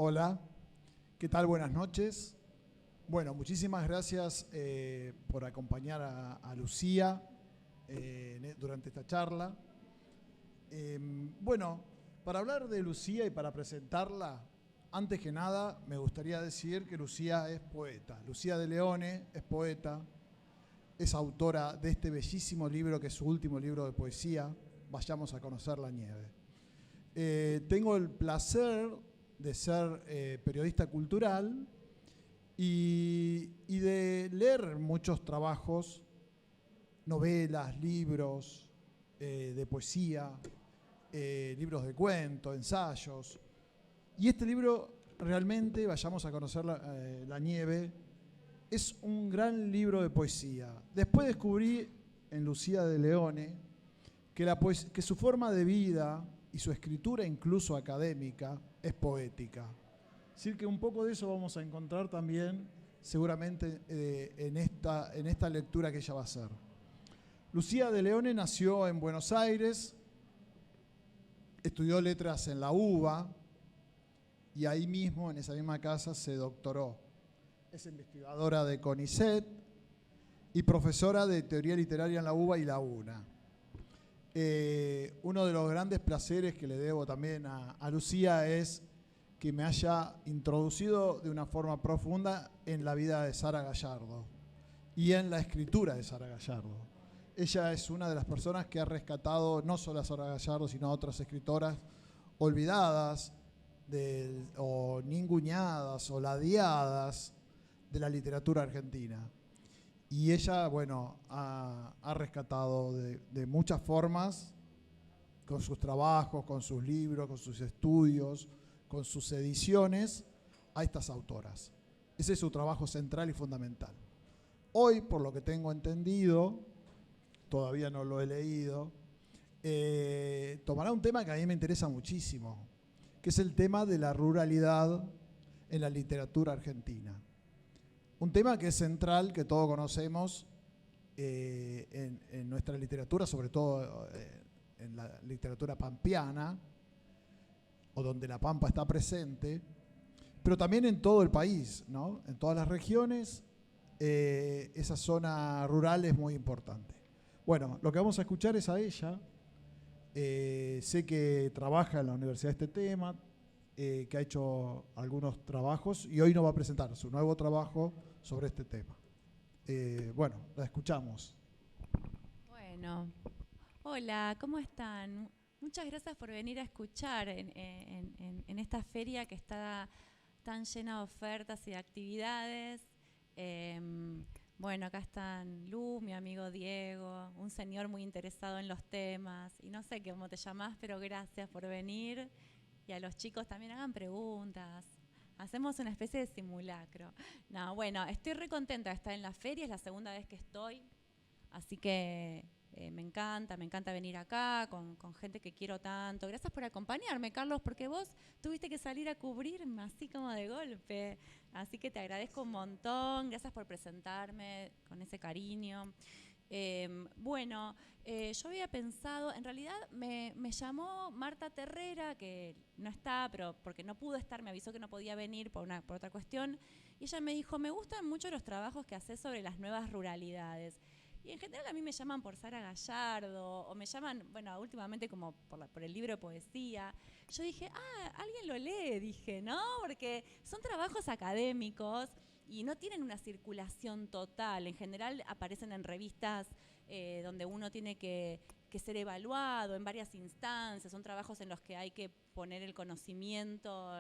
Hola, ¿qué tal? Buenas noches. Bueno, muchísimas gracias por acompañar a Lucía durante esta charla. Bueno, para hablar de Lucía y para presentarla, antes que nada me gustaría decir que Lucía es poeta. Lucía de Leone es poeta, es autora de este bellísimo libro que es su último libro de poesía, Vayamos a conocer la nieve. Tengo el placer de ser periodista cultural y de leer muchos trabajos, novelas, libros de poesía, libros de cuento, ensayos. Y este libro, realmente, Vayamos a conocer la nieve, es un gran libro de poesía. Después descubrí en Lucía de Leone que su forma de vida y su escritura, incluso académica, es poética. Es decir, que un poco de eso vamos a encontrar también seguramente en esta lectura que ella va a hacer. Lucía de Leone nació en Buenos Aires, estudió letras en la UBA y ahí mismo, en esa misma casa, se doctoró. Es investigadora de CONICET y profesora de teoría literaria en la UBA y la UNA. Uno de los grandes placeres que le debo también a Lucía es que me haya introducido de una forma profunda en la vida de Sara Gallardo y en la escritura de Sara Gallardo. Ella es una de las personas que ha rescatado no solo a Sara Gallardo, sino a otras escritoras olvidadas o ninguneadas o ladeadas de la literatura argentina. Y ella, bueno, ha rescatado de muchas formas, con sus trabajos, con sus libros, con sus estudios, con sus ediciones, a estas autoras. Ese es su trabajo central y fundamental. Hoy, por lo que tengo entendido, todavía no lo he leído, tomará un tema que a mí me interesa muchísimo, que es el tema de la ruralidad en la literatura argentina. Un tema que es central, que todos conocemos en nuestra literatura, sobre todo en la literatura pampeana, o donde la pampa está presente, pero también en todo el país, ¿no? En todas las regiones, esa zona rural es muy importante. Bueno, lo que vamos a escuchar es a ella. Sé que trabaja en la universidad este tema, que ha hecho algunos trabajos y hoy nos va a presentar su nuevo trabajo sobre este tema. Bueno, la escuchamos. Bueno, hola, ¿cómo están? Muchas gracias por venir a escuchar en esta feria que está tan llena de ofertas y de actividades. Bueno, acá están Lu, mi amigo Diego, un señor muy interesado en los temas. Y no sé cómo te llamás, pero gracias por venir. Y a los chicos también hagan preguntas. Hacemos una especie de simulacro. No, bueno, estoy re contenta de estar en la feria, es la segunda vez que estoy. Así que me encanta venir acá con gente que quiero tanto. Gracias por acompañarme, Carlos, porque vos tuviste que salir a cubrirme así como de golpe. Así que te agradezco un montón. Gracias por presentarme con ese cariño. Bueno, yo había pensado, en realidad me llamó Marta Terrera, que no está, pero porque no pudo estar, me avisó que no podía venir por otra cuestión, y ella me dijo, me gustan mucho los trabajos que haces sobre las nuevas ruralidades. Y en general a mí me llaman por Sara Gallardo, o me llaman, bueno, últimamente como por el libro de poesía. Yo dije, alguien lo lee, dije, ¿no? Porque son trabajos académicos y no tienen una circulación total. En general aparecen en revistas donde uno tiene que ser evaluado en varias instancias. Son trabajos en los que hay que poner el conocimiento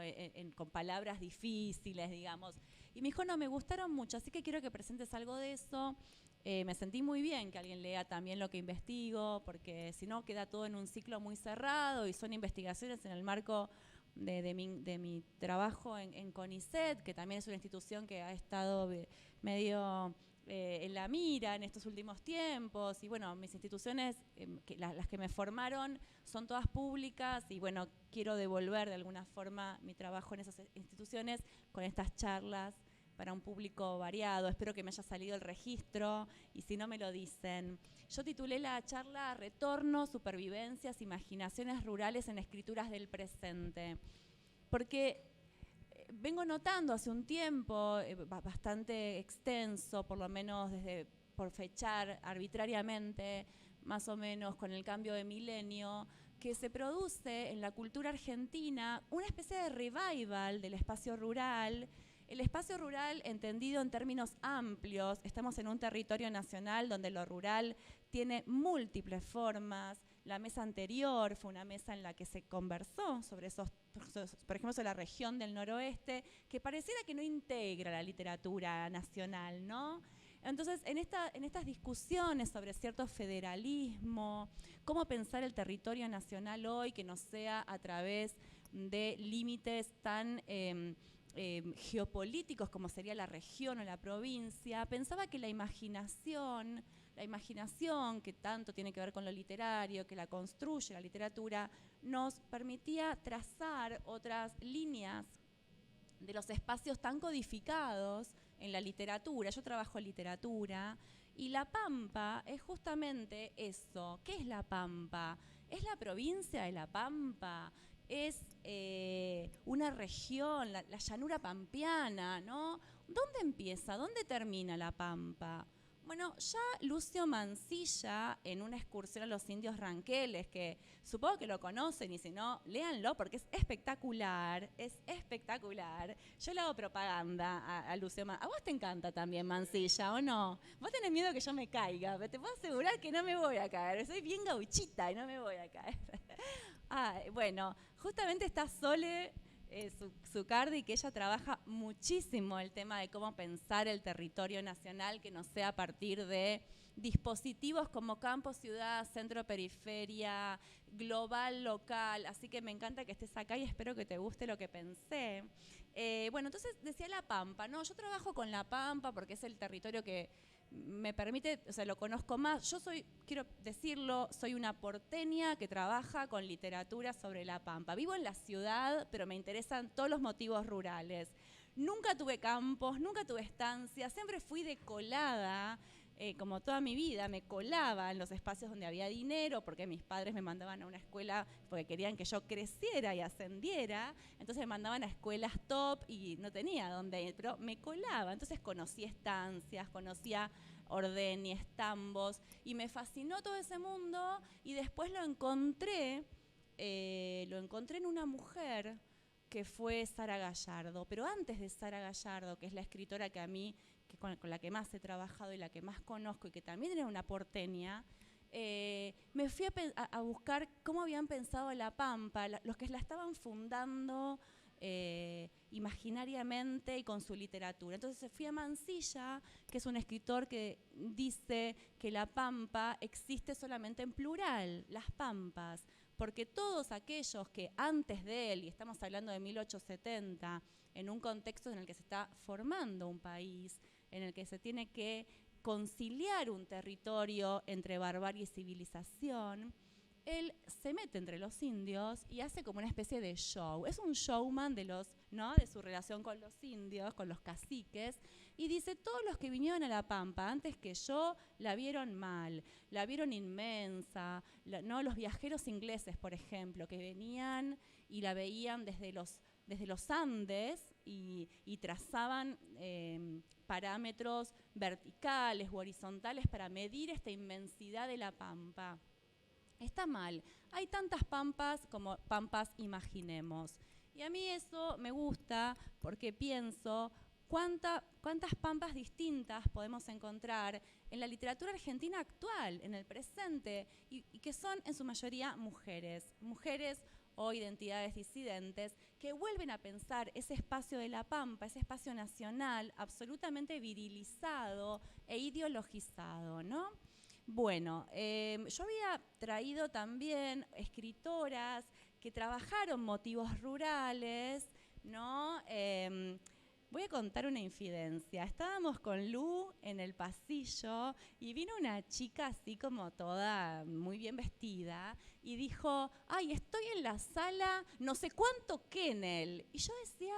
con palabras difíciles, digamos. Y me dijo, no, me gustaron mucho, así que quiero que presentes algo de eso. Me sentí muy bien que alguien lea también lo que investigo, porque si no queda todo en un ciclo muy cerrado y son investigaciones en el marco de mi trabajo en CONICET, que también es una institución que ha estado medio en la mira en estos últimos tiempos. Y bueno, mis instituciones, las que me formaron, son todas públicas y bueno, quiero devolver de alguna forma mi trabajo en esas instituciones con estas charlas para un público variado. Espero que me haya salido el registro y si no me lo dicen. Yo titulé la charla Retorno, Supervivencias, Imaginaciones Rurales en Escrituras del Presente. Porque vengo notando hace un tiempo, bastante extenso, por lo menos por fechar arbitrariamente, más o menos con el cambio de milenio, que se produce en la cultura argentina una especie de revival del espacio rural. El espacio rural, entendido en términos amplios, estamos en un territorio nacional donde lo rural tiene múltiples formas. La mesa anterior fue una mesa en la que se conversó sobre esos, por ejemplo, sobre la región del noroeste, que pareciera que no integra la literatura nacional, ¿no? Entonces, en estas discusiones sobre cierto federalismo, cómo pensar el territorio nacional hoy que no sea a través de límites tan geopolíticos como sería la región o la provincia, pensaba que la imaginación que tanto tiene que ver con lo literario, que la construye la literatura, nos permitía trazar otras líneas de los espacios tan codificados en la literatura. Yo trabajo en literatura y La Pampa es justamente eso. ¿Qué es La Pampa? ¿Es la provincia de La Pampa? Es una región, la llanura pampeana, ¿no? ¿Dónde empieza? ¿Dónde termina La Pampa? Bueno, ya Lucio Mansilla, en una excursión a los indios ranqueles, que supongo que lo conocen y si no, léanlo porque es espectacular, es espectacular. Yo le hago propaganda a Lucio Mansilla. ¿A vos te encanta también Mansilla o no? Vos tenés miedo que yo me caiga, pero te puedo asegurar que no me voy a caer. Soy bien gauchita y no me voy a caer. Bueno, justamente está Sole Zucardi, que ella trabaja muchísimo el tema de cómo pensar el territorio nacional que no sea a partir de dispositivos como campo, ciudad, centro, periferia, global, local. Así que me encanta que estés acá y espero que te guste lo que pensé. Bueno, entonces decía La Pampa, ¿no? Yo trabajo con La Pampa porque es el territorio que me permite, o sea, lo conozco más. Yo soy, quiero decirlo, soy una porteña que trabaja con literatura sobre La Pampa. Vivo en la ciudad, pero me interesan todos los motivos rurales. Nunca tuve campos, nunca tuve estancias, siempre fui de colada, como toda mi vida, me colaba en los espacios donde había dinero, porque mis padres me mandaban a una escuela porque querían que yo creciera y ascendiera, entonces me mandaban a escuelas top y no tenía dónde ir, pero me colaba, entonces conocí estancias, conocía Ordéñez, tambos, y me fascinó todo ese mundo, y después lo encontré en una mujer que fue Sara Gallardo, pero antes de Sara Gallardo, que es la escritora que a mí, con la que más he trabajado y la que más conozco y que también era una porteña, me fui a buscar cómo habían pensado La Pampa, los que la estaban fundando imaginariamente y con su literatura. Entonces fui a Mansilla, que es un escritor que dice que La Pampa existe solamente en plural, las pampas, porque todos aquellos que antes de él, y estamos hablando de 1870, en un contexto en el que se está formando un país, en el que se tiene que conciliar un territorio entre barbarie y civilización, él se mete entre los indios y hace como una especie de show. Es un showman de su relación con los indios, con los caciques, y dice, todos los que vinieron a La Pampa antes que yo la vieron mal, la vieron inmensa, ¿no? Los viajeros ingleses, por ejemplo, que venían y la veían desde los Andes y trazaban parámetros verticales u horizontales para medir esta inmensidad de La Pampa. Está mal. Hay tantas pampas como pampas imaginemos. Y a mí eso me gusta porque pienso cuántas pampas distintas podemos encontrar en la literatura argentina actual, en el presente, y que son en su mayoría mujeres o identidades disidentes que vuelven a pensar ese espacio de La Pampa, ese espacio nacional absolutamente virilizado e ideologizado, ¿no? Bueno, yo había traído también escritoras que trabajaron motivos rurales, ¿no? Voy a contar una infidencia. Estábamos con Lu en el pasillo y vino una chica así como toda muy bien vestida y dijo, ay, estoy en la sala no sé cuánto Kennel. Y yo decía,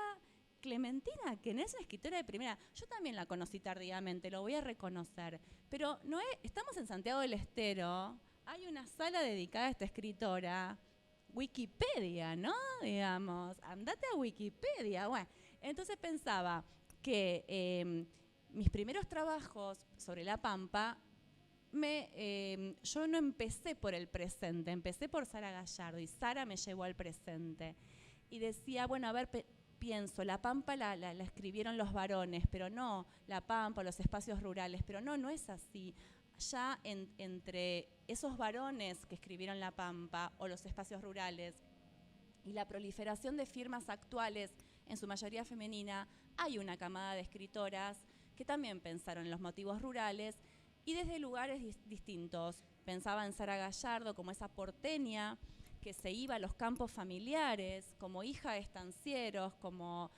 Clementina Kennel es una escritora de primera. Yo también la conocí tardíamente, lo voy a reconocer. Pero estamos en Santiago del Estero, hay una sala dedicada a esta escritora, Wikipedia, ¿no? Digamos, andate a Wikipedia. Bueno, Entonces pensaba que mis primeros trabajos sobre la Pampa, yo no empecé por el presente, empecé por Sara Gallardo y Sara me llevó al presente. Y decía, bueno, a ver, pienso, la Pampa la escribieron los varones, pero no, la Pampa, los espacios rurales, pero no es así. Ya entre esos varones que escribieron la Pampa o los espacios rurales y la proliferación de firmas actuales, en su mayoría femenina, hay una camada de escritoras que también pensaron en los motivos rurales y desde lugares distintos. Pensaba en Sara Gallardo como esa porteña que se iba a los campos familiares, como hija de estancieros, como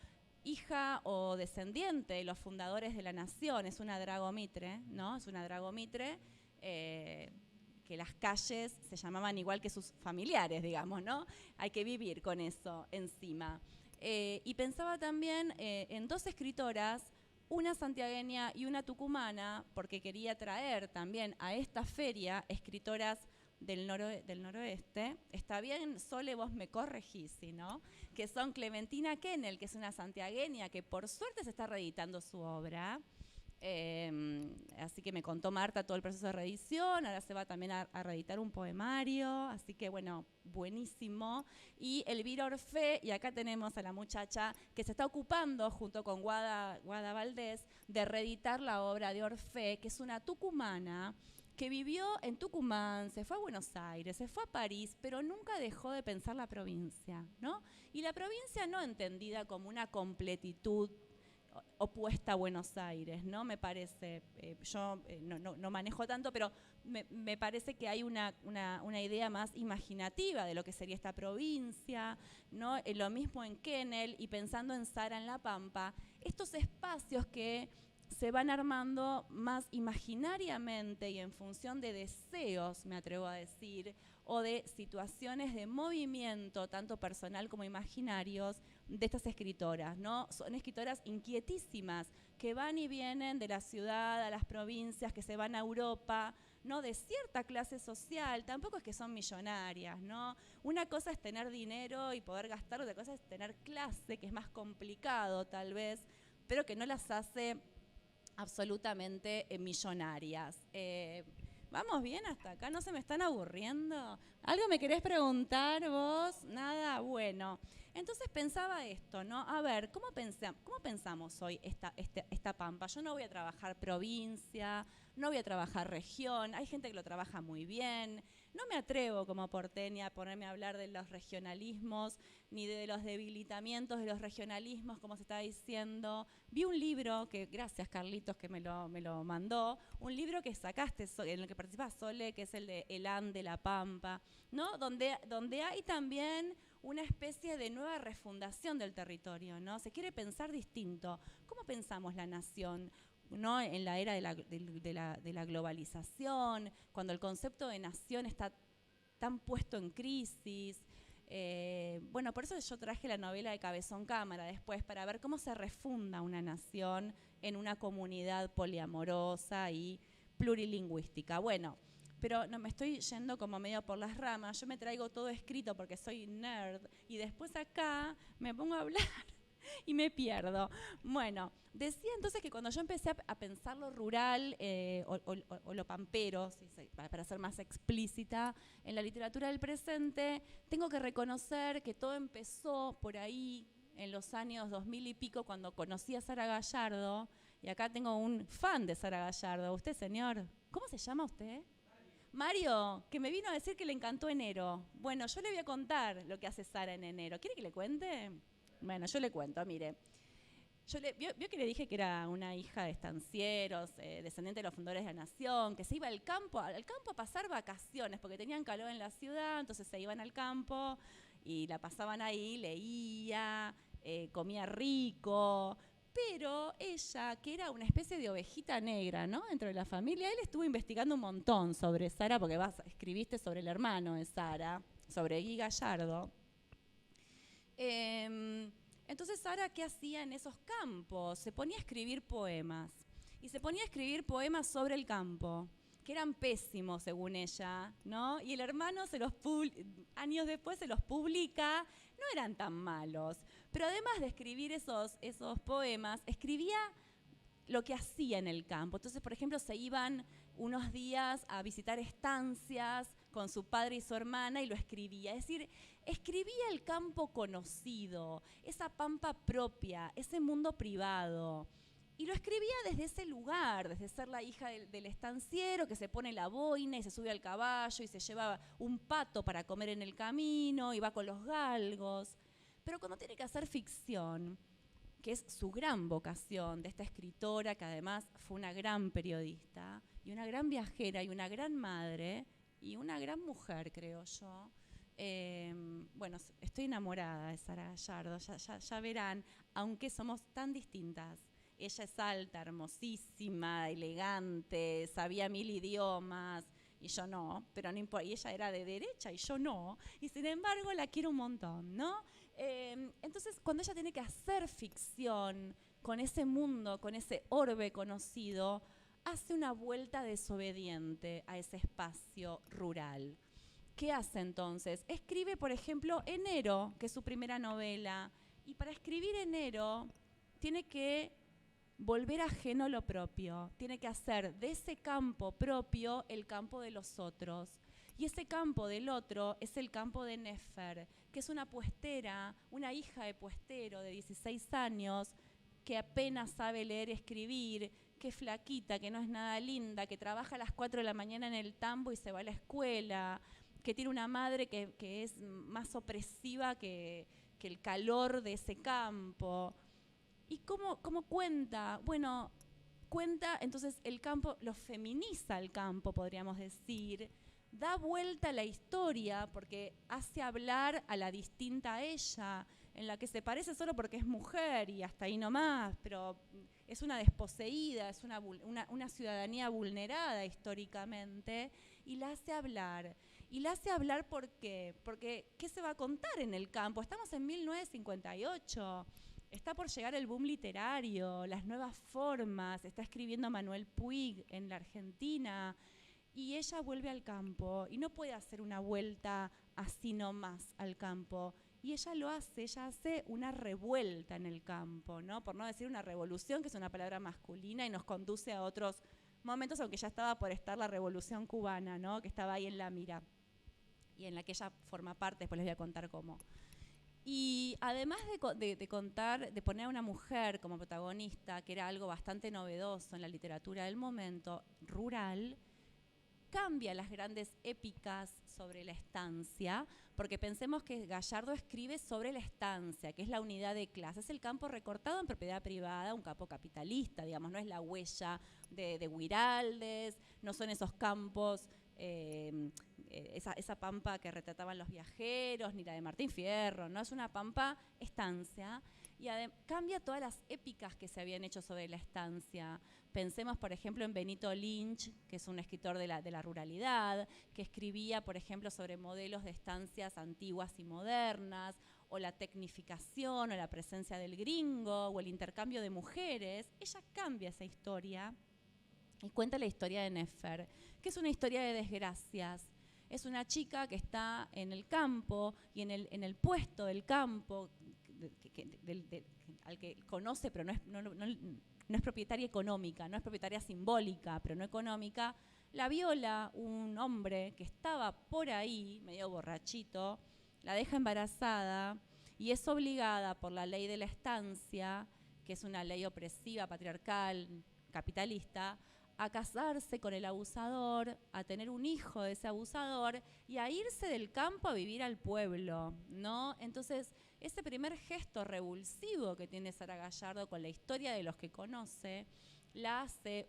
hija o descendiente de los fundadores de la nación. Es una dragomitre, ¿no? Es una dragomitre que las calles se llamaban igual que sus familiares, digamos, ¿no? Hay que vivir con eso encima. Y pensaba también en dos escritoras, una santiagueña y una tucumana, porque quería traer también a esta feria escritoras del noroeste. Está bien, Sole, vos me corregís, ¿sí, no? Que son Clementina Kennel, que es una santiagueña que por suerte se está reeditando su obra. Así que me contó Marta todo el proceso de reedición, ahora se va también a reeditar un poemario, así que bueno, buenísimo. Y Elvira Orfé, y acá tenemos a la muchacha que se está ocupando junto con Guada Valdés de reeditar la obra de Orfé, que es una tucumana que vivió en Tucumán, se fue a Buenos Aires, se fue a París, pero nunca dejó de pensar la provincia, ¿no? Y la provincia no entendida como una completitud opuesta a Buenos Aires, ¿no? Me parece, yo no manejo tanto, pero me parece que hay una idea más imaginativa de lo que sería esta provincia, ¿no? Lo mismo en Kennel y pensando en Sara en La Pampa, estos espacios que se van armando más imaginariamente y en función de deseos, me atrevo a decir, o de situaciones de movimiento, tanto personal como imaginarios, de estas escritoras, ¿no? Son escritoras inquietísimas, que van y vienen de la ciudad a las provincias, que se van a Europa, ¿no? De cierta clase social, tampoco es que son millonarias, ¿no? Una cosa es tener dinero y poder gastar, otra cosa es tener clase, que es más complicado tal vez, pero que no las hace absolutamente millonarias. ¿Vamos bien hasta acá? ¿No se me están aburriendo? ¿Algo me querés preguntar vos? Nada, bueno. Entonces pensaba esto, ¿no? A ver, ¿cómo pensamos hoy esta Pampa? Yo no voy a trabajar provincia, no voy a trabajar región, hay gente que lo trabaja muy bien. No me atrevo como porteña a ponerme a hablar de los regionalismos, ni de los debilitamientos de los regionalismos, como se está diciendo. Vi un libro, que gracias Carlitos que me lo mandó, un libro que sacaste, en el que participa Sole, que es el de Elán de la Pampa, ¿no? Donde hay también una especie de nueva refundación del territorio, ¿no? Se quiere pensar distinto. ¿Cómo pensamos la nación? ¿No? En la era de la globalización, cuando el concepto de nación está tan puesto en crisis. Bueno, por eso yo traje la novela de Cabezón Cámara después, para ver cómo se refunda una nación en una comunidad poliamorosa y plurilingüística. Bueno, pero no, me estoy yendo como medio por las ramas, yo me traigo todo escrito porque soy nerd, y después acá me pongo a hablar y me pierdo. Bueno, decía entonces que cuando yo empecé a pensar lo rural o lo pampero, para ser más explícita, en la literatura del presente, tengo que reconocer que todo empezó por ahí, en los años 2000 y pico, cuando conocí a Sara Gallardo, y acá tengo un fan de Sara Gallardo. ¿Usted, señor? ¿Cómo se llama usted? Mario, que me vino a decir que le encantó Enero. Bueno, yo le voy a contar lo que hace Sara en Enero. ¿Quiere que le cuente? Bueno, yo le cuento, mire. Vio que le dije que era una hija de estancieros, descendiente de los fundadores de la nación, que se iba al campo a pasar vacaciones, porque tenían calor en la ciudad, entonces se iban al campo y la pasaban ahí, leía, comía rico. Pero ella, que era una especie de ovejita negra, ¿no? Dentro de la familia, él estuvo investigando un montón sobre Sara, porque escribiste sobre el hermano de Sara, sobre Guy Gallardo. Entonces, Sara, ¿qué hacía en esos campos? Se ponía a escribir poemas. Y se ponía a escribir poemas sobre el campo, que eran pésimos, según ella, ¿no? Y el hermano años después se los publica, no eran tan malos. Pero además de escribir esos poemas, escribía lo que hacía en el campo. Entonces, por ejemplo, se iban unos días a visitar estancias con su padre y su hermana y lo escribía. Es decir, escribía el campo conocido, esa pampa propia, ese mundo privado. Y lo escribía desde ese lugar, desde ser la hija del estanciero que se pone la boina y se sube al caballo y se lleva un pato para comer en el camino y va con los galgos. Pero cuando tiene que hacer ficción, que es su gran vocación de esta escritora, que además fue una gran periodista, y una gran viajera, y una gran madre, y una gran mujer, creo yo. Bueno, estoy enamorada de Sara Gallardo, ya verán, aunque somos tan distintas. Ella es alta, hermosísima, elegante, sabía 1000 idiomas, y yo no, pero no importa, y ella era de derecha y yo no, y sin embargo la quiero un montón, ¿no? Entonces, cuando ella tiene que hacer ficción con ese mundo, con ese orbe conocido, hace una vuelta desobediente a ese espacio rural. ¿Qué hace entonces? Escribe, por ejemplo, Enero, que es su primera novela, y para escribir Enero tiene que volver ajeno lo propio, tiene que hacer de ese campo propio el campo de los otros. Y ese campo del otro es el campo de Nefer, que es una puestera, una hija de puestero de 16 años, que apenas sabe leer y escribir, que es flaquita, que no es nada linda, que trabaja a las 4 de la mañana en el tambo y se va a la escuela, que tiene una madre que es más opresiva que el calor de ese campo. ¿Y cómo cuenta? Bueno, cuenta, entonces el campo, lo feminiza el campo, podríamos decir, da vuelta a la historia porque hace hablar a la distinta a ella, en la que se parece solo porque es mujer y hasta ahí nomás, pero es una desposeída, es una ciudadanía vulnerada históricamente, y la hace hablar. Y la hace hablar ¿por qué? Porque ¿qué se va a contar en el campo? Estamos en 1958. Está por llegar el boom literario, las nuevas formas, está escribiendo Manuel Puig en la Argentina, y ella vuelve al campo y no puede hacer una vuelta así nomás al campo. Y ella lo hace, ella hace una revuelta en el campo, ¿no? Por no decir una revolución, que es una palabra masculina y nos conduce a otros momentos, aunque ya estaba por estar la revolución cubana, ¿no? Que estaba ahí en la mira y en la que ella forma parte, después les voy a contar cómo. Y además de poner a una mujer como protagonista, que era algo bastante novedoso en la literatura del momento, rural, cambia las grandes épicas sobre la estancia, porque pensemos que Gallardo escribe sobre la estancia, que es la unidad de clase, es el campo recortado en propiedad privada, un campo capitalista, digamos, no es la huella de Huiraldes, no son esos campos, esa pampa que retrataban los viajeros, ni la de Martín Fierro, no es una pampa estancia, y cambia todas las épicas que se habían hecho sobre la estancia. Pensemos, por ejemplo, en Benito Lynch, que es un escritor de la ruralidad, que escribía, por ejemplo, sobre modelos de estancias antiguas y modernas, o la tecnificación, o la presencia del gringo, o el intercambio de mujeres. Ella cambia esa historia y cuenta la historia de Nefer, que es una historia de desgracias. Es una chica que está en el campo y en el puesto del campo, al que conoce, pero no es propietaria económica, no es propietaria simbólica, pero no económica, la viola un hombre que estaba por ahí, medio borrachito, la deja embarazada y es obligada por la ley de la estancia, que es una ley opresiva, patriarcal, capitalista, a casarse con el abusador, a tener un hijo de ese abusador y a irse del campo a vivir al pueblo, ¿no? Entonces, ese primer gesto revulsivo que tiene Sara Gallardo con la historia de los que conoce, la hace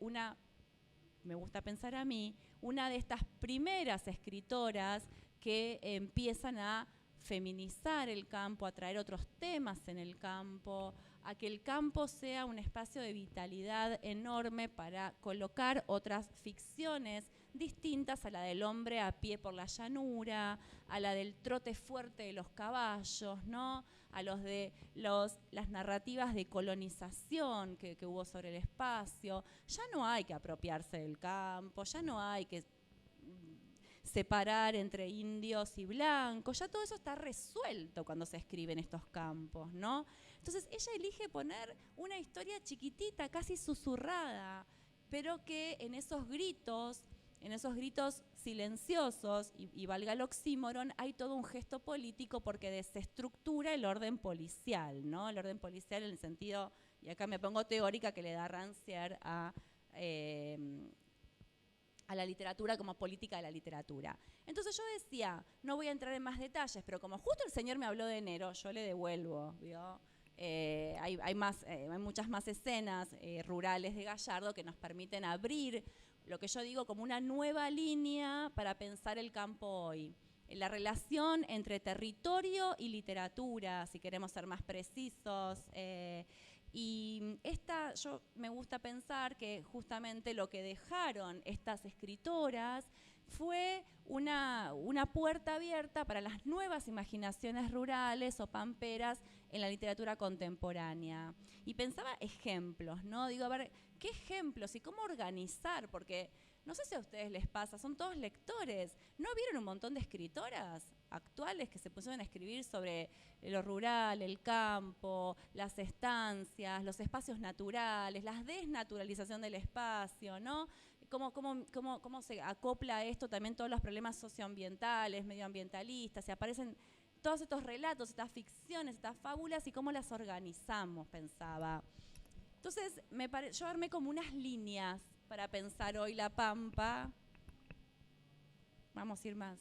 me gusta pensar a mí, una de estas primeras escritoras que empiezan a feminizar el campo, a traer otros temas en el campo, a que el campo sea un espacio de vitalidad enorme para colocar otras ficciones distintas a la del hombre a pie por la llanura, a la del trote fuerte de los caballos, ¿no? A las narrativas de colonización que hubo sobre el espacio. Ya no hay que apropiarse del campo, ya no hay que separar entre indios y blancos, ya todo eso está resuelto cuando se escribe en estos campos, ¿no? Entonces ella elige poner una historia chiquitita, casi susurrada, pero que en esos gritos silenciosos, y valga el oxímoron, hay todo un gesto político porque desestructura el orden policial, ¿no? El orden policial en el sentido, y acá me pongo teórica, que le da Rancière a la literatura como política de la literatura. Entonces yo decía, no voy a entrar en más detalles, pero como justo el señor me habló de enero, yo le devuelvo, ¿vio? Hay muchas más escenas rurales de Gallardo que nos permiten abrir lo que yo digo como una nueva línea para pensar el campo hoy. La relación entre territorio y literatura, si queremos ser más precisos. Y yo me gusta pensar que justamente lo que dejaron estas escritoras fue una puerta abierta para las nuevas imaginaciones rurales o pamperas en la literatura contemporánea. Y pensaba ejemplos, ¿no? Digo, a ver, ¿qué ejemplos y cómo organizar? Porque no sé si a ustedes les pasa, son todos lectores. ¿No vieron un montón de escritoras actuales que se pusieron a escribir sobre lo rural, el campo, las estancias, los espacios naturales, la desnaturalización del espacio, ¿no? ¿Cómo se acopla esto también todos los problemas socioambientales, medioambientalistas? Se aparecen todos estos relatos, estas ficciones, estas fábulas y cómo las organizamos, pensaba. Entonces, yo armé como unas líneas para pensar hoy la Pampa. Vamos a ir más.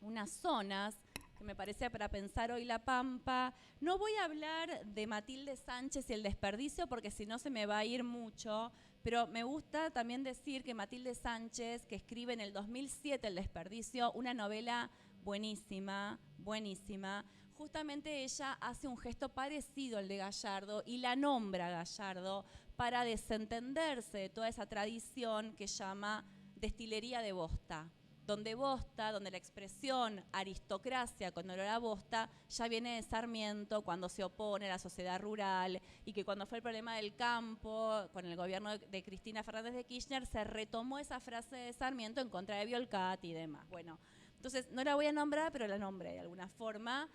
Unas zonas que me parecía para pensar hoy la Pampa. No voy a hablar de Matilde Sánchez y el desperdicio porque si no se me va a ir mucho, pero me gusta también decir que Matilde Sánchez, que escribe en el 2007 El desperdicio, una novela buenísima, buenísima, justamente ella hace un gesto parecido al de Gallardo y la nombra Gallardo para desentenderse de toda esa tradición que llama destilería de bosta. Donde la expresión aristocracia con olor a bosta ya viene de Sarmiento cuando se opone a la sociedad rural y que cuando fue el problema del campo con el gobierno de Cristina Fernández de Kirchner se retomó esa frase de Sarmiento en contra de Violcat y demás. Bueno, entonces no la voy a nombrar, pero la nombré de alguna forma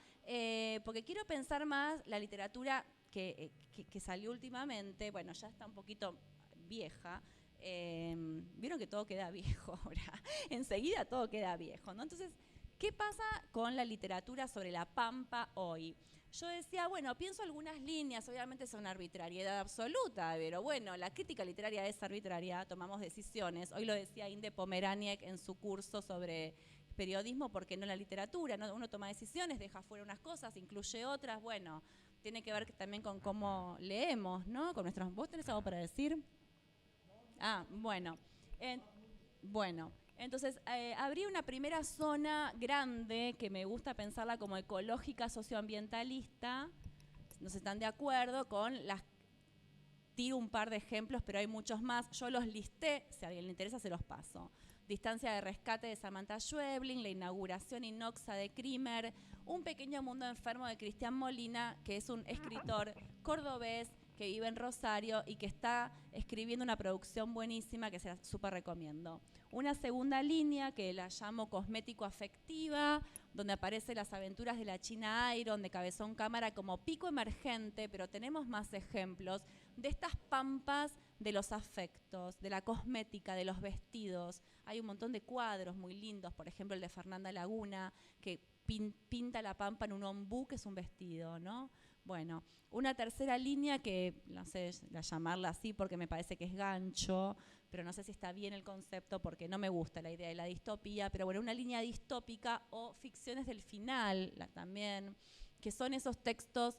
porque quiero pensar más la literatura que salió últimamente, bueno, ya está un poquito vieja. Vieron que todo queda viejo ahora, enseguida todo queda viejo, ¿no? Entonces, ¿qué pasa con la literatura sobre la Pampa hoy? Yo decía, bueno, pienso algunas líneas, obviamente es una arbitrariedad absoluta, pero bueno, la crítica literaria es arbitraria, tomamos decisiones. Hoy lo decía Inde Pomeraniec en su curso sobre periodismo, porque no la literatura, ¿no? Uno toma decisiones, deja fuera unas cosas, incluye otras, bueno, tiene que ver también con cómo leemos, ¿no? Con nuestros... ¿Vos tenés algo para decir? Bueno. Entonces abrí una primera zona grande que me gusta pensarla como ecológica socioambientalista. No se están de acuerdo con las... Tiro un par de ejemplos, pero hay muchos más. Yo los listé, si a alguien le interesa se los paso. Distancia de rescate de Samantha Schweblin, La inauguración inoxa de Krimer, Un pequeño mundo enfermo de Cristian Molina, que es un escritor cordobés que vive en Rosario y que está escribiendo una producción buenísima que se la súper recomiendo. Una segunda línea que la llamo cosmético-afectiva, donde aparecen las aventuras de la China Iron, de Cabezón Cámara, como pico emergente, pero tenemos más ejemplos de estas pampas de los afectos, de la cosmética, de los vestidos. Hay un montón de cuadros muy lindos, por ejemplo el de Fernanda Laguna, que pinta la pampa en un ombú, que es un vestido, ¿no? Bueno, una tercera línea que, no sé llamarla así porque me parece que es gancho, pero no sé si está bien el concepto porque no me gusta la idea de la distopía, pero bueno, una línea distópica o ficciones del final también, que son esos textos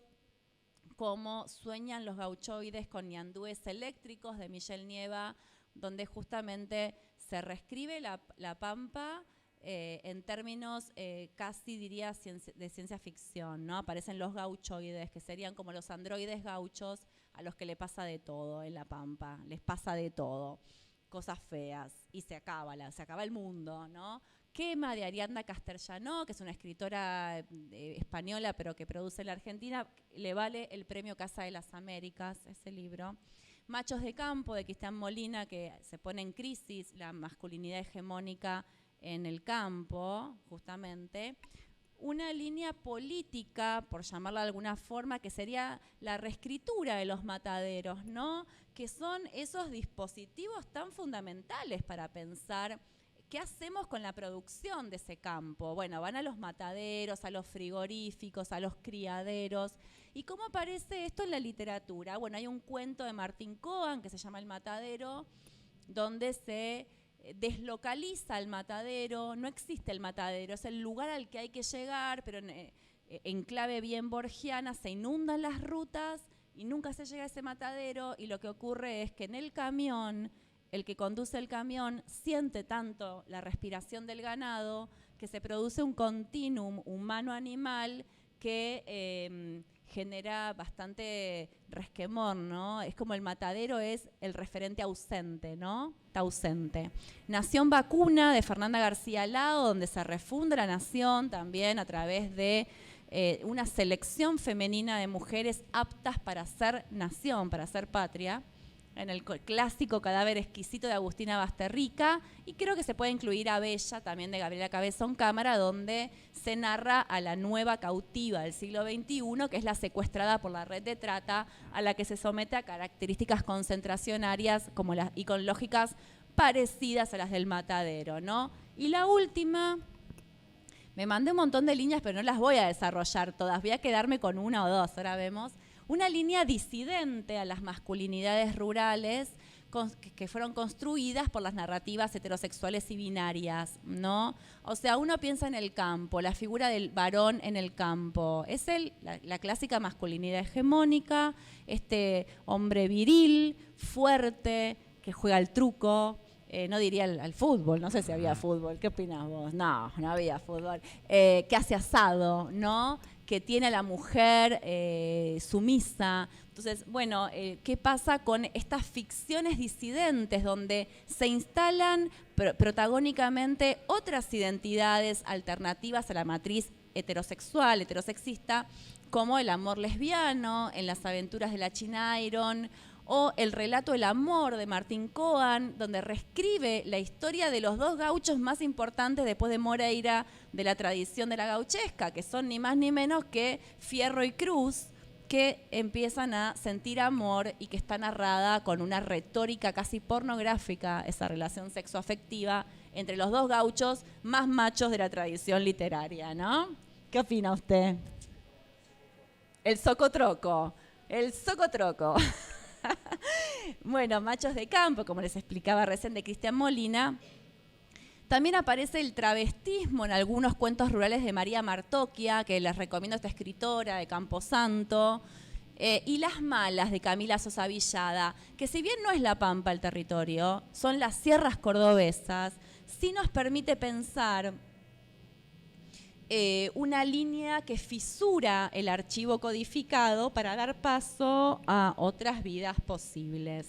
como Sueñan los gauchoides con ñandúes eléctricos de Michelle Nieva, donde justamente se reescribe la pampa en términos casi diría de ciencia ficción, ¿no? Aparecen los gauchoides, que serían como los androides gauchos a los que le pasa de todo en la pampa, les pasa de todo, cosas feas, y se acaba el mundo, ¿no? Quema de Ariadna Castellano, que es una escritora española pero que produce en la Argentina, le vale el premio Casa de las Américas, ese libro. Machos de campo, de Cristian Molina, que se pone en crisis la masculinidad hegemónica en el campo, justamente, una línea política, por llamarla de alguna forma, que sería la reescritura de los mataderos, ¿no? Que son esos dispositivos tan fundamentales para pensar qué hacemos con la producción de ese campo. Bueno, van a los mataderos, a los frigoríficos, a los criaderos. ¿Y cómo aparece esto en la literatura? Bueno, hay un cuento de Martín Cohen que se llama El Matadero, donde se deslocaliza el matadero, no existe el matadero, es el lugar al que hay que llegar, pero en clave bien borgiana se inundan las rutas y nunca se llega a ese matadero, y lo que ocurre es que en el camión, el que conduce el camión siente tanto la respiración del ganado que se produce un continuum humano-animal que genera bastante resquemor, ¿no? Es como el matadero es el referente ausente, ¿no? Está ausente. Nación Vacuna, de Fernanda García Lao, donde se refunda la nación también a través de una selección femenina de mujeres aptas para ser nación, para ser patria, en el clásico Cadáver exquisito de Agustina Basterrica, y creo que se puede incluir a Bella, también de Gabriela Cabezón Cámara, donde se narra a la nueva cautiva del siglo XXI, que es la secuestrada por la red de trata, a la que se somete a características concentracionarias y con lógicas parecidas a las del matadero, ¿no? Y la última, me mandé un montón de líneas, pero no las voy a desarrollar todas, voy a quedarme con una o dos, ahora vemos. Una línea disidente a las masculinidades rurales que fueron construidas por las narrativas heterosexuales y binarias, ¿no? O sea, uno piensa en el campo, la figura del varón en el campo. Es la clásica masculinidad hegemónica, este hombre viril, fuerte, que juega al truco. No diría al fútbol, no sé si había fútbol, ¿qué opinás vos? No, no había fútbol. Que hace asado, ¿no? Que tiene a la mujer sumisa. Entonces, bueno, ¿qué pasa con estas ficciones disidentes donde se instalan protagónicamente otras identidades alternativas a la matriz heterosexual, heterosexista, como el amor lesbiano, en Las aventuras de la China Iron, o el relato El amor de Martín Cohen, donde reescribe la historia de los dos gauchos más importantes después de Moreira de la tradición de la gauchesca, que son ni más ni menos que Fierro y Cruz, que empiezan a sentir amor y que está narrada con una retórica casi pornográfica, esa relación sexoafectiva entre los dos gauchos más machos de la tradición literaria, ¿no? ¿Qué opina usted? El socotroco, el socotroco. Bueno, Machos de campo, como les explicaba recién, de Cristian Molina. También aparece el travestismo en algunos cuentos rurales de María Martocchia, que les recomiendo a esta escritora de Camposanto, y Las malas de Camila Sosa Villada, que si bien no es La Pampa el territorio, son las sierras cordobesas, sí nos permite pensar una línea que fisura el archivo codificado para dar paso a otras vidas posibles.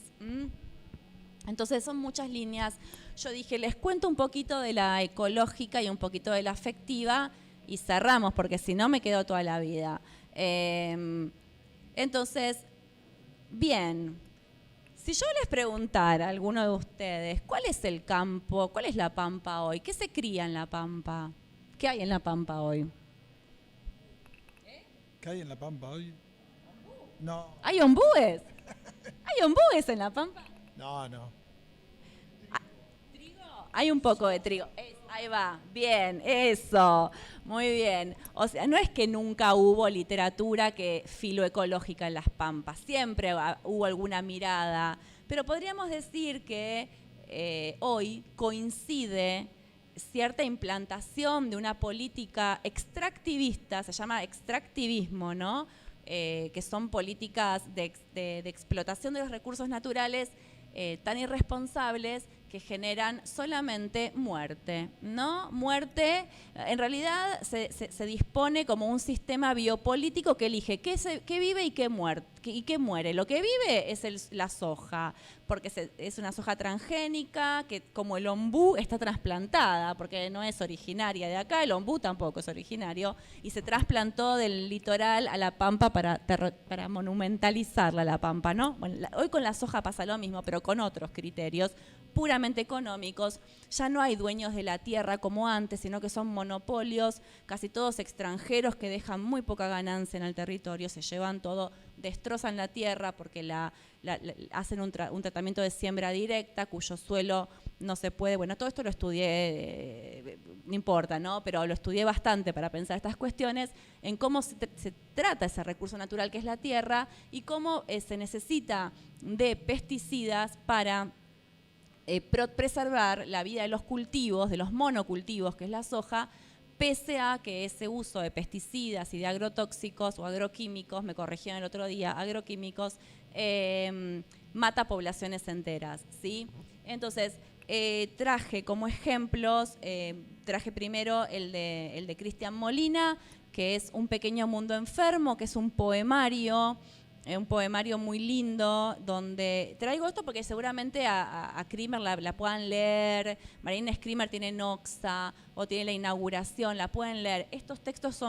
Entonces son muchas líneas. Yo dije, les cuento un poquito de la ecológica y un poquito de la afectiva y cerramos, porque si no me quedo toda la vida. Entonces, bien, si yo les preguntara a alguno de ustedes, ¿cuál es el campo, cuál es la Pampa hoy? ¿Qué se cría en la Pampa? ¿Qué hay en la Pampa hoy? ¿Qué hay en la Pampa hoy? No. ¿Hay ombúes? ¿Hay ombúes en la Pampa? No, no. ¿Trigo? Hay un poco de trigo. Ahí va, bien, eso, muy bien. O sea, no es que nunca hubo literatura filoecológica en las Pampas, siempre hubo alguna mirada, pero podríamos decir que hoy coincide cierta implantación de una política extractivista, se llama extractivismo, ¿no? Que son políticas de explotación de los recursos naturales tan irresponsables que generan solamente muerte, ¿no? Muerte, en realidad se dispone como un sistema biopolítico que elige qué vive y qué muere. Lo que vive es la soja, porque es una soja transgénica, que como el ombú está trasplantada, porque no es originaria de acá, el ombú tampoco es originario, y se trasplantó del litoral a la Pampa para monumentalizarla la Pampa, ¿no? Bueno, hoy con la soja pasa lo mismo, pero con otros criterios, puramente económicos. Ya no hay dueños de la tierra como antes, sino que son monopolios, casi todos extranjeros que dejan muy poca ganancia en el territorio, se llevan todo, destrozan la tierra porque hacen un tratamiento de siembra directa, cuyo suelo no se puede, bueno, todo esto lo estudié, no importa, ¿no? Pero lo estudié bastante para pensar estas cuestiones, en cómo se trata ese recurso natural que es la tierra y cómo se necesita de pesticidas para preservar la vida de los cultivos, de los monocultivos, que es la soja, pese a que ese uso de pesticidas y de agrotóxicos o agroquímicos, me corrigieron el otro día, agroquímicos, mata poblaciones enteras, ¿sí? Entonces, traje como ejemplos, traje primero el de Cristian Molina, que es Un pequeño mundo enfermo, que es un poemario muy lindo, donde traigo esto porque seguramente a Creamer la puedan leer, Marina Creamer tiene Noxa o tiene La inauguración, la pueden leer. Estos textos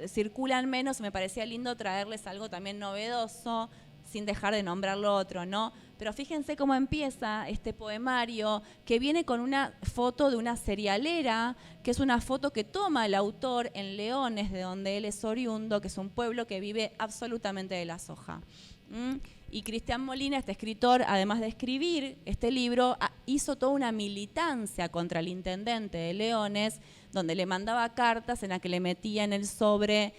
circulan menos, me parecía lindo traerles algo también novedoso, sin dejar de nombrar lo otro, ¿no? Pero fíjense cómo empieza este poemario, que viene con una foto de una cerealera, que es una foto que toma el autor en Leones, de donde él es oriundo, que es un pueblo que vive absolutamente de la soja. Y Cristian Molina, este escritor, además de escribir este libro, hizo toda una militancia contra el intendente de Leones, donde le mandaba cartas en las que le metía en el sobre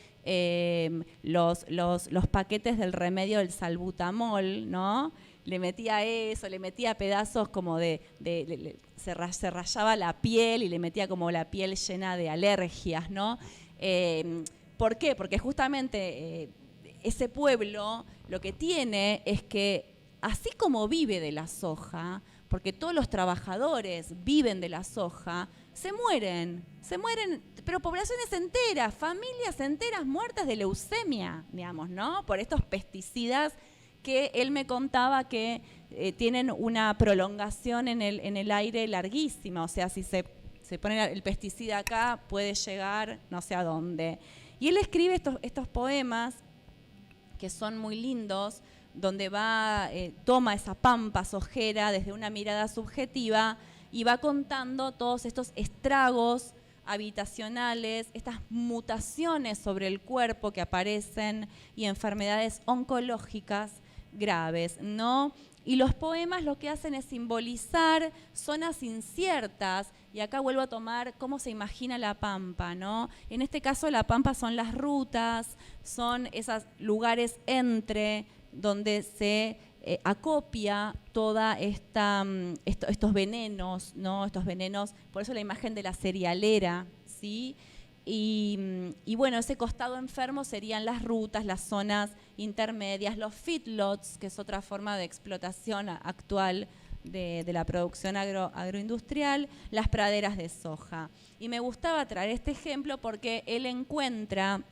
los paquetes del remedio del salbutamol, ¿no? Le metía eso, le metía pedazos como se rayaba la piel y le metía como la piel llena de alergias, ¿no? ¿Por qué? Porque justamente ese pueblo lo que tiene es que, así como vive de la soja, porque todos los trabajadores viven de la soja, se mueren, pero poblaciones enteras, familias enteras muertas de leucemia, digamos, ¿no? Por estos pesticidas que él me contaba que tienen una prolongación en el aire larguísima, o sea, si se pone el pesticida acá, puede llegar no sé a dónde. Y él escribe estos poemas que son muy lindos, donde toma esa pampa sojera desde una mirada subjetiva y va contando todos estos estragos habitacionales, estas mutaciones sobre el cuerpo que aparecen y enfermedades oncológicas graves, ¿no? Y los poemas lo que hacen es simbolizar zonas inciertas, y acá vuelvo a tomar cómo se imagina la pampa, ¿no? En este caso la pampa son las rutas, son esos lugares donde se acopia toda estos venenos, ¿no? Estos venenos, por eso la imagen de la cerealera, ¿sí? Y bueno, ese costado enfermo serían las rutas, las zonas intermedias, los feedlots, que es otra forma de explotación actual de la producción agroindustrial, las praderas de soja. Y me gustaba traer este ejemplo porque él encuentra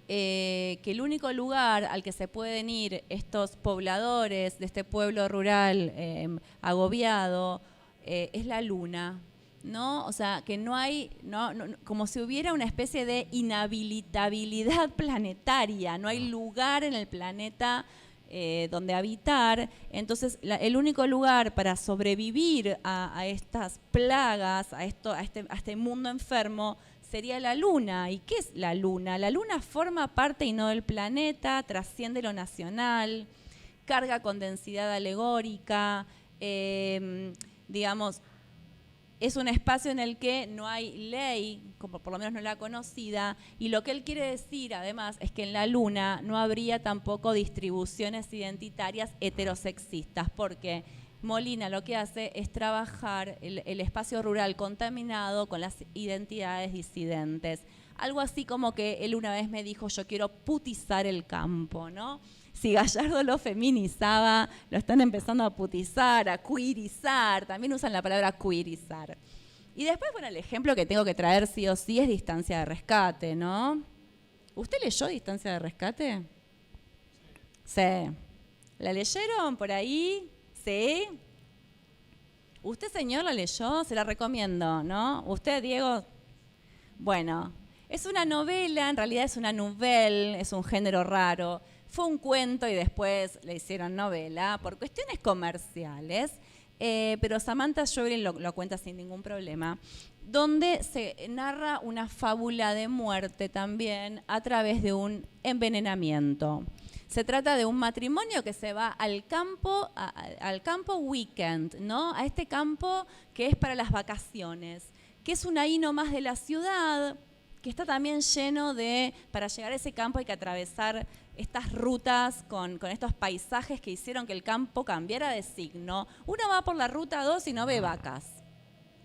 que el único lugar al que se pueden ir estos pobladores de este pueblo rural agobiado es la luna, ¿no? O sea, que no hay, como si hubiera una especie de inhabilitabilidad planetaria, no hay lugar en el planeta donde habitar. Entonces, el único lugar para sobrevivir a estas plagas, a este mundo enfermo, sería la luna. ¿Y qué es la luna? La luna forma parte y no del planeta, trasciende lo nacional, carga con densidad alegórica, digamos, es un espacio en el que no hay ley, como por lo menos no la conocida, y lo que él quiere decir además es que en la luna no habría tampoco distribuciones identitarias heterosexistas, porque Molina lo que hace es trabajar el espacio rural contaminado con las identidades disidentes. Algo así como que él una vez me dijo, yo quiero putizar el campo, ¿no? Si Gallardo lo feminizaba, lo están empezando a putizar, a queerizar, también usan la palabra queerizar. Y después, bueno, el ejemplo que tengo que traer sí o sí es Distancia de Rescate, ¿no? ¿Usted leyó Distancia de Rescate? Sí. ¿La leyeron por ahí? ¿Sí? ¿Usted, señor, la leyó? Se la recomiendo, ¿no? ¿Usted, Diego? Bueno, es una novela, en realidad es una nouvelle, es un género raro. Fue un cuento y después le hicieron novela por cuestiones comerciales. pero Samantha Schweblin lo cuenta sin ningún problema, donde se narra una fábula de muerte también a través de un envenenamiento. Se trata de un matrimonio que se va al campo weekend, ¿no? A este campo que es para las vacaciones, que es una ahí nomás de la ciudad, que está también lleno de, para llegar a ese campo hay que atravesar estas rutas con estos paisajes que hicieron que el campo cambiara de signo. Uno va por la ruta 2 y no ve vacas.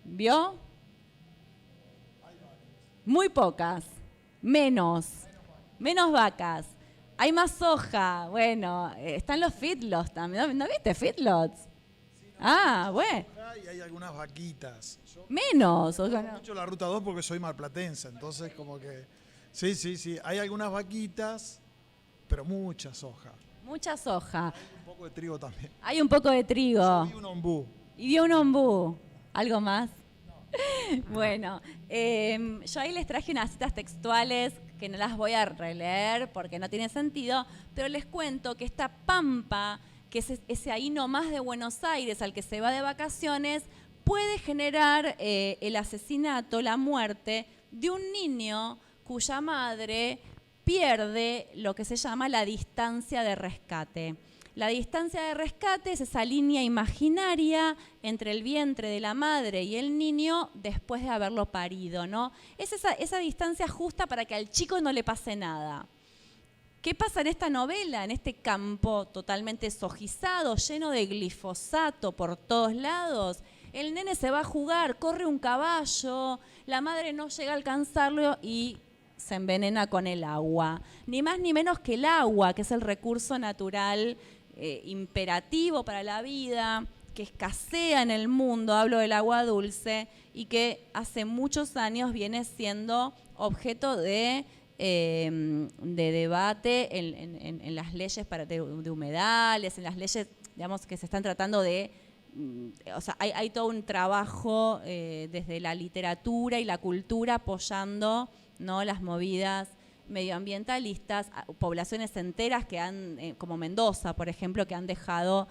¿Vio? Muy pocas. Menos vacas. Hay más soja. Bueno, están los feedlots también. ¿No viste feedlots? Bueno. Y hay algunas vaquitas. Yo menos. O sea, no mucho la ruta 2 porque soy marplatense, entonces como que... Sí. Hay algunas vaquitas, pero mucha soja. Mucha soja. Hay un poco de trigo también. Hay un poco de trigo. Y un ombú. Y dio un ombú. ¿Algo más? Bueno, yo ahí les traje unas citas textuales que no las voy a releer porque no tiene sentido, pero les cuento que esta pampa, que es ese ahí nomás de Buenos Aires al que se va de vacaciones, puede generar el asesinato, la muerte de un niño cuya madre pierde lo que se llama la distancia de rescate. La distancia de rescate es esa línea imaginaria entre el vientre de la madre y el niño después de haberlo parido, ¿no? Es esa distancia justa para que al chico no le pase nada. ¿Qué pasa en esta novela, en este campo totalmente sojizado, lleno de glifosato por todos lados? El nene se va a jugar, corre un caballo, la madre no llega a alcanzarlo y se envenena con el agua. Ni más ni menos que el agua, que es el recurso natural imperativo para la vida, que escasea en el mundo, hablo del agua dulce, y que hace muchos años viene siendo objeto de debate en las leyes de humedales, en las leyes, digamos, que se están tratando de... O sea, hay todo un trabajo desde la literatura y la cultura apoyando, ¿no?, las movidas medioambientalistas, poblaciones enteras que han, como Mendoza, por ejemplo, que han dejado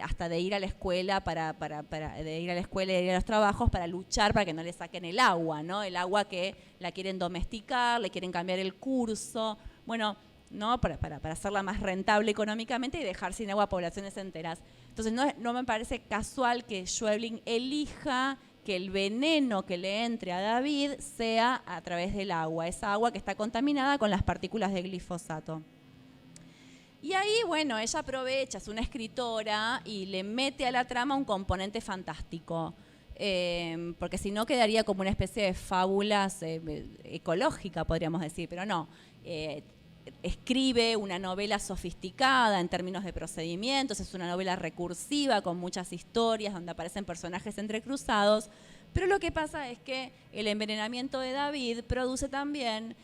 hasta de ir a la escuela de ir a la escuela y de ir a los trabajos para luchar para que no le saquen el agua, ¿no? El agua que la quieren domesticar, le quieren cambiar el curso, bueno, ¿no?, para hacerla más rentable económicamente y dejar sin agua a poblaciones enteras. Entonces no me parece casual que Schweblin elija que el veneno que le entre a David sea a través del agua, esa agua que está contaminada con las partículas de glifosato. Y ahí, bueno, ella aprovecha, es una escritora y le mete a la trama un componente fantástico, porque si no quedaría como una especie de fábulas ecológica, podríamos decir, pero no. Escribe una novela sofisticada en términos de procedimientos, es una novela recursiva con muchas historias donde aparecen personajes entrecruzados, pero lo que pasa es que el envenenamiento de David produce también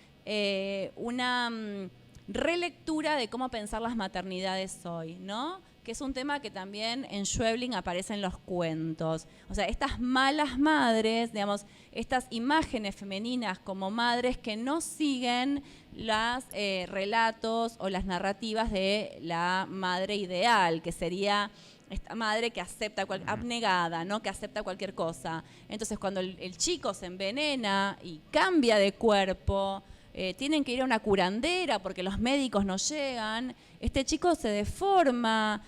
una relectura de cómo pensar las maternidades hoy, ¿no? Que es un tema que también en Schweblin aparece en los cuentos. O sea, estas malas madres, digamos, estas imágenes femeninas como madres que no siguen los relatos o las narrativas de la madre ideal, que sería esta madre que acepta, abnegada, ¿no?, que acepta cualquier cosa. Entonces, cuando el chico se envenena y cambia de cuerpo, tienen que ir a una curandera porque los médicos no llegan, este chico se deforma,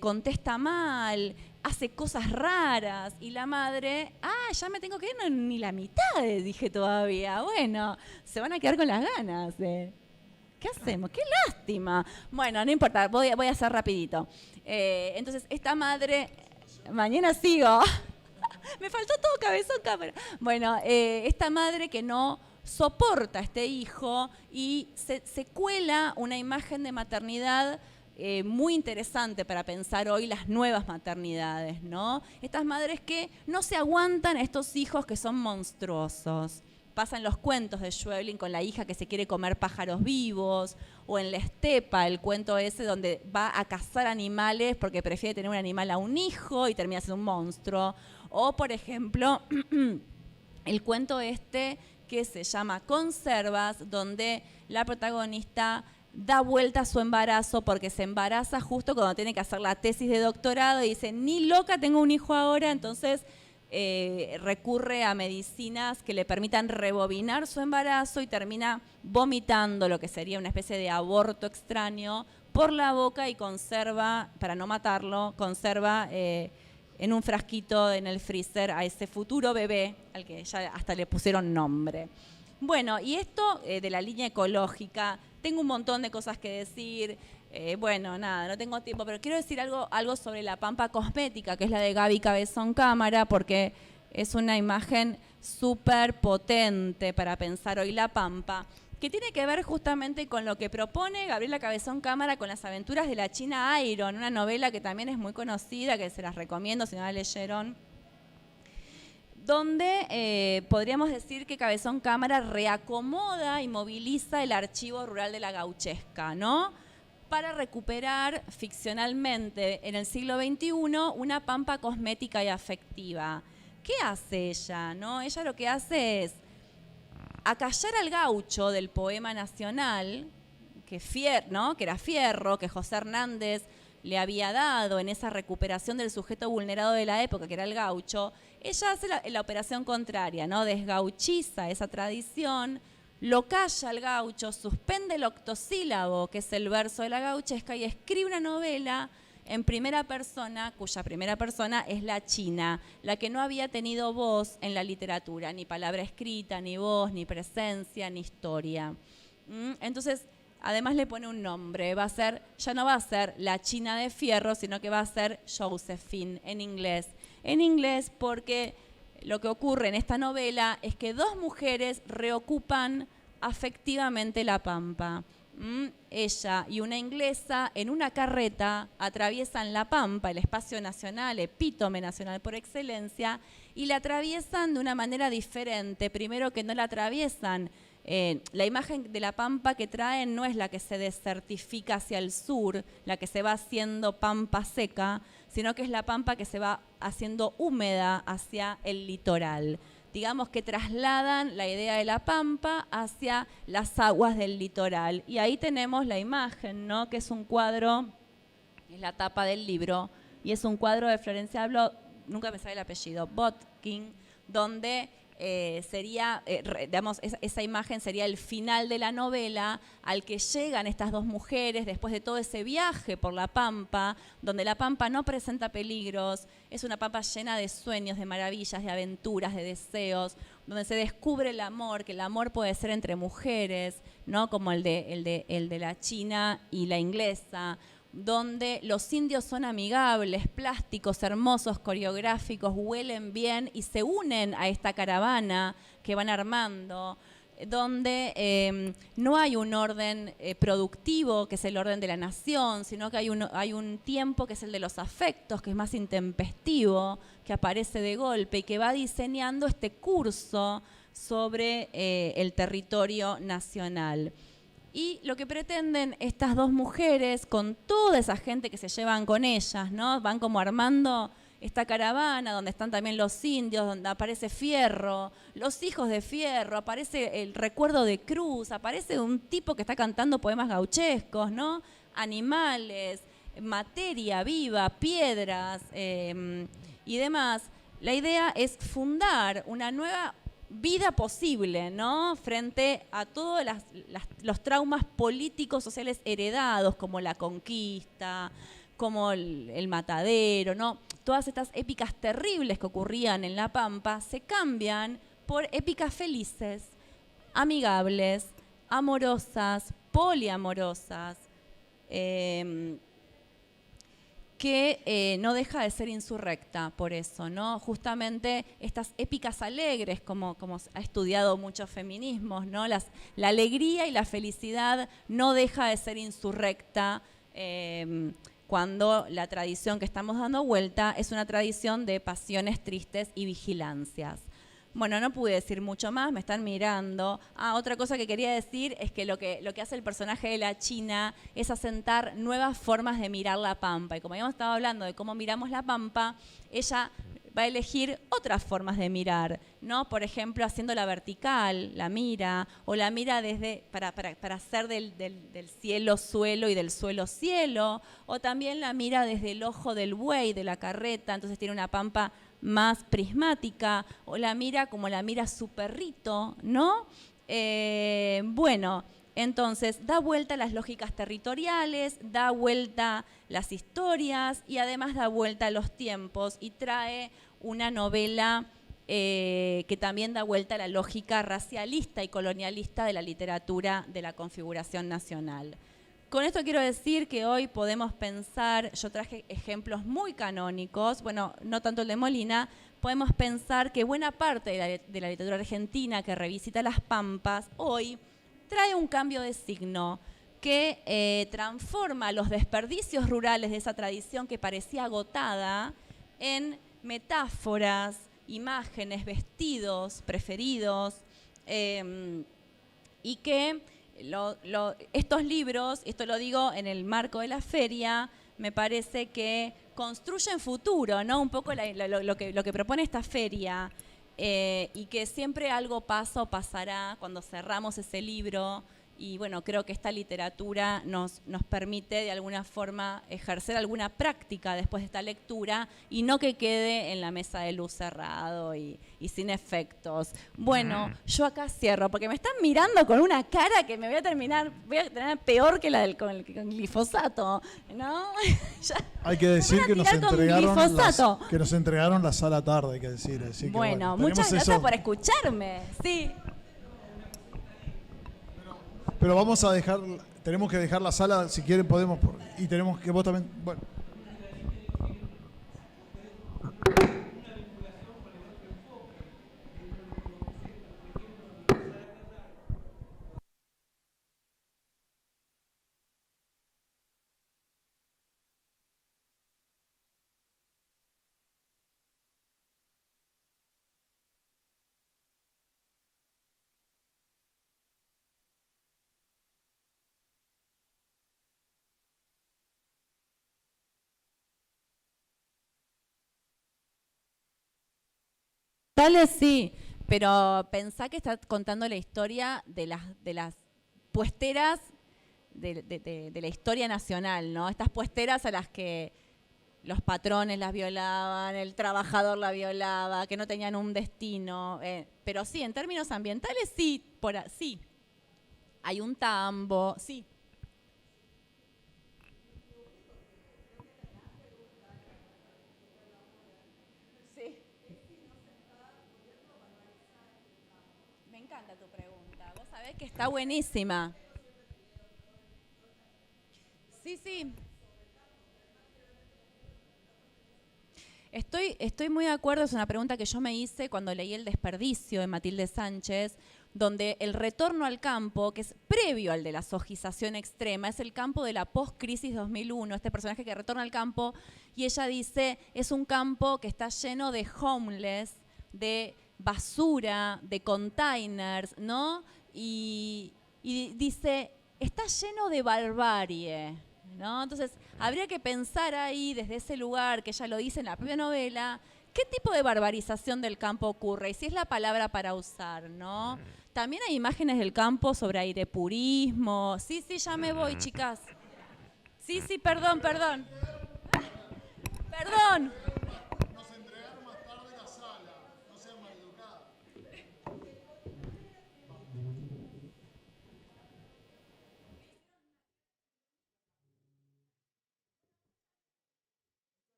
contesta mal, hace cosas raras y la madre, ya me tengo que ir, no, ni la mitad, dije todavía. Bueno, se van a quedar con las ganas. ¿Qué hacemos? ¡Qué lástima! Bueno, no importa, voy a hacer rapidito. Entonces, esta madre, mañana sigo, me faltó todo cabezón cámara. Bueno, esta madre que no soporta a este hijo y se cuela una imagen de maternidad muy interesante para pensar hoy las nuevas maternidades, ¿no? Estas madres que no se aguantan a estos hijos que son monstruosos. Pasan los cuentos de Schweblin con la hija que se quiere comer pájaros vivos, o en La Estepa, el cuento ese donde va a cazar animales porque prefiere tener un animal a un hijo y termina siendo un monstruo. O, por ejemplo, el cuento este que se llama Conservas, donde la protagonista da vuelta a su embarazo porque se embaraza justo cuando tiene que hacer la tesis de doctorado y dice, ni loca, tengo un hijo ahora, entonces recurre a medicinas que le permitan rebobinar su embarazo y termina vomitando lo que sería una especie de aborto extraño por la boca y conserva, para no matarlo, conserva en un frasquito en el freezer a ese futuro bebé al que ya hasta le pusieron nombre. Bueno, y esto de la línea ecológica, tengo un montón de cosas que decir, bueno, nada, no tengo tiempo, pero quiero decir algo sobre la pampa cosmética, que es la de Gaby Cabezón Cámara, porque es una imagen súper potente para pensar hoy la pampa, que tiene que ver justamente con lo que propone Gabriela Cabezón Cámara con las aventuras de la China Iron, una novela que también es muy conocida, que se las recomiendo si no la leyeron, donde podríamos decir que Cabezón Cámara reacomoda y moviliza el archivo rural de la gauchesca, ¿no? Para recuperar ficcionalmente en el siglo XXI una pampa cosmética y afectiva. ¿Qué hace ella, no? Ella lo que hace es acallar al gaucho del poema nacional, que era Fierro, que José Hernández le había dado en esa recuperación del sujeto vulnerado de la época, que era el gaucho. Ella hace la operación contraria, ¿no? Desgauchiza esa tradición, lo calla al gaucho, suspende el octosílabo, que es el verso de la gauchesca, y escribe una novela en primera persona, cuya primera persona es la China, la que no había tenido voz en la literatura, ni palabra escrita, ni voz, ni presencia, ni historia. Entonces, además le pone un nombre, ya no va a ser la China de Fierro, sino que va a ser Josephine en inglés. En inglés porque lo que ocurre en esta novela es que dos mujeres reocupan afectivamente la pampa. Ella y una inglesa en una carreta atraviesan la pampa, el espacio nacional, epítome nacional por excelencia, y la atraviesan de una manera diferente. Primero que no la atraviesan, la imagen de la pampa que traen no es la que se desertifica hacia el sur, la que se va haciendo pampa seca, sino que es la pampa que se va haciendo húmeda hacia el litoral. Digamos que trasladan la idea de la pampa hacia las aguas del litoral. Y ahí tenemos la imagen, ¿no? Que es un cuadro, es la tapa del libro, y es un cuadro de Florencia nunca me sale el apellido, Botkin, donde digamos, esa imagen sería el final de la novela al que llegan estas dos mujeres después de todo ese viaje por la pampa, donde la pampa no presenta peligros, es una pampa llena de sueños, de maravillas, de aventuras, de deseos, donde se descubre el amor, que el amor puede ser entre mujeres, ¿no? Como el de la China y la inglesa, donde los indios son amigables, plásticos, hermosos, coreográficos, huelen bien y se unen a esta caravana que van armando, donde no hay un orden productivo, que es el orden de la nación, sino que hay un tiempo que es el de los afectos, que es más intempestivo, que aparece de golpe y que va diseñando este curso sobre el territorio nacional. Y lo que pretenden estas dos mujeres, con toda esa gente que se llevan con ellas, ¿no? Van como armando esta caravana donde están también los indios, donde aparece Fierro, los hijos de Fierro, aparece el recuerdo de Cruz, aparece un tipo que está cantando poemas gauchescos, ¿no? Animales, materia viva, piedras y demás. La idea es fundar una nueva vida posible, ¿no? Frente a todos los traumas políticos, sociales heredados, como la conquista, como el matadero, ¿no? Todas estas épicas terribles que ocurrían en La Pampa se cambian por épicas felices, amigables, amorosas, poliamorosas, que no deja de ser insurrecta por eso, ¿no? Justamente estas épicas alegres, como ha estudiado muchos feminismos, ¿no? La alegría y la felicidad no deja de ser insurrecta cuando la tradición que estamos dando vuelta es una tradición de pasiones tristes y vigilancias. Bueno, no pude decir mucho más, me están mirando. Otra cosa que quería decir es que lo que hace el personaje de la China es asentar nuevas formas de mirar la pampa. Y como habíamos estado hablando de cómo miramos la pampa, ella va a elegir otras formas de mirar, ¿no? Por ejemplo, haciendo la vertical, la mira, o la mira desde, para hacer del cielo-suelo y del suelo-cielo, o también la mira desde el ojo del buey, de la carreta, entonces tiene una pampa más prismática, o la mira como la mira su perrito, ¿no? Bueno, entonces da vuelta las lógicas territoriales, da vuelta las historias y además da vuelta los tiempos y trae una novela que también da vuelta a la lógica racialista y colonialista de la literatura de la configuración nacional. Con esto quiero decir que hoy podemos pensar, yo traje ejemplos muy canónicos, bueno, no tanto el de Molina, podemos pensar que buena parte de la literatura argentina que revisita las pampas hoy trae un cambio de signo que transforma los desperdicios rurales de esa tradición que parecía agotada en metáforas, imágenes, vestidos preferidos, y que estos libros, esto lo digo en el marco de la feria, me parece que construyen futuro, ¿no? Un poco lo que propone esta feria, y que siempre algo pasa o pasará cuando cerramos ese libro. Y bueno, creo que esta literatura nos permite de alguna forma ejercer alguna práctica después de esta lectura y no que quede en la mesa de luz cerrado y sin efectos. Bueno, yo acá cierro porque me están mirando con una cara que me voy a tener peor que la con el glifosato, ¿no? Hay que decir que nos entregaron la sala tarde, hay que decir. Así que bueno, muchas gracias por escucharme. Sí. Pero tenemos que dejar la sala, si quieren podemos, y tenemos que vos también, bueno. Tales sí, pero pensá que está contando la historia de las puesteras de la historia nacional, ¿no? Estas puesteras a las que los patrones las violaban, el trabajador la violaba, que no tenían un destino. Pero sí, en términos ambientales sí, sí. Hay un tambo, sí. Me encanta tu pregunta. Vos sabés que está buenísima. Sí, sí. Estoy muy de acuerdo, es una pregunta que yo me hice cuando leí El desperdicio de Matilde Sánchez, donde el retorno al campo, que es previo al de la sojización extrema, es el campo de la post-crisis 2001, este personaje que retorna al campo, y ella dice, es un campo que está lleno de homeless, de basura, de containers, ¿no? Y dice, está lleno de barbarie, ¿no? Entonces, habría que pensar ahí, desde ese lugar, que ella lo dice en la propia novela, ¿qué tipo de barbarización del campo ocurre? Y si es la palabra para usar, ¿no? También hay imágenes del campo sobre airepurismo. Sí, sí, ya me voy, chicas. Sí, sí, perdón. Perdón.